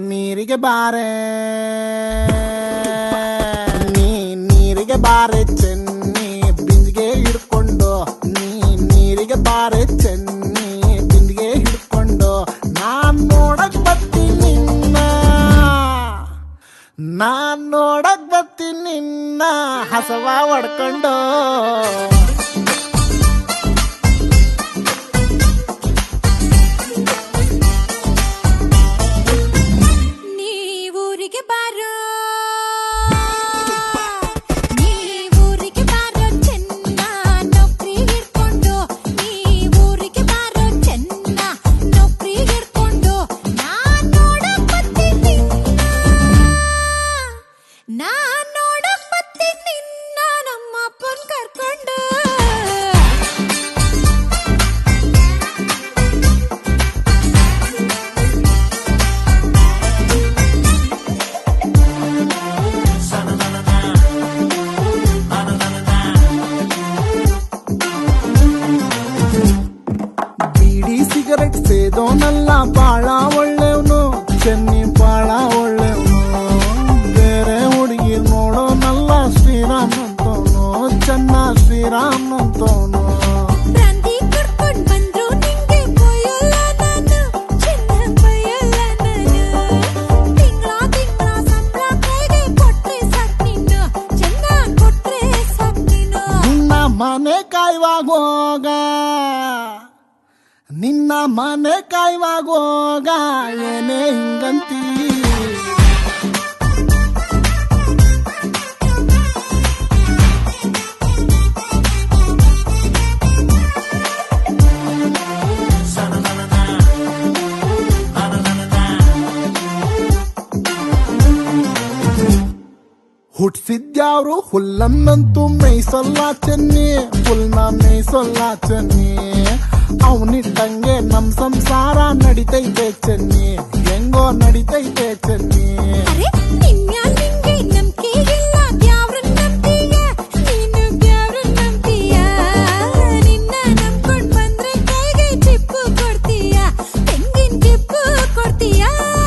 ನೀರಿಗೆ ಬಾರೆ ನೀರಿಗೆ ಬಾರೆ ಚೆನ್ನಿ ಬಿಂದಿಗೆ ಹಿಡ್ಕೊಂಡು ನೀರಿಗೆ ಬಾರೆ ಚೆನ್ನಿ ಬಿಂದಿಗೆ ಹಿಡ್ಕೊಂಡು ನಾನ್ ನೋಡಕ್ ಬರ್ತೀನಿ ನಿನ್ನ ಹಸವ ಹೊಡ್ಕೊಂಡು ಸಿಗರೆಟ್ ಸೇದೋನಲ್ಲ ಬಾಳ ಒಳ್ಳೆವನು ಚೆನ್ನಿ ಬಾಳ ಒಳ್ಳೆವನು ಬೇರೆ ಹುಡುಗಿ ನೋಡೋನಲ್ಲ ಶ್ರೀರಾಮ್ ಅಂತವನು ಚೆನ್ನ ಶ್ರೀರಾಮ್ ಅಂತವನು ಮನೆ ಕಾಯುವಾಗ ನಿನ್ನ ಮನೆ ಕಾಯುವಾಗ ಏನೇ ಹಿಂಗಂತೀ ಹುಟ್ಸಿದ್ಯಾವ್ರು ಹುಲ್ಲನ್ನಂತೂ ಮೇಯ್ಸಲ್ಲ ಚೆನ್ನಿ ಹುಲ್ನ ಮೇಯ್ಸಲ್ಲ ಚೆನ್ನಿ ಅವನಿಟ್ಟಂಗೆ ನಮ್ ಸಂಸಾರ ನಡಿತೈತೆ ಚೆನ್ನಿ ಹೆಂಗೋ ನಡಿತೈತೆ ಚೆನ್ನಿ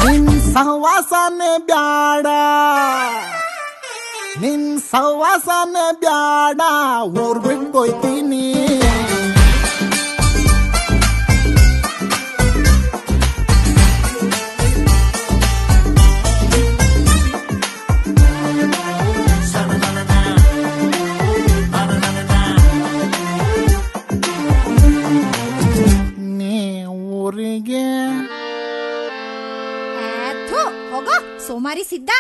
ನಿನ್ ಸಹವಾಸನೆ ಬ್ಯಾಡ ನಿನ್ ಸಹವಾಸನೆ ಬ್ಯಾಡ ಊರ್ ಬಿಟ್ಕೊಯ್ತೀನಿ ಹೋಗೋ ಸೋಮಾರಿ ಸಿದ್ಧ.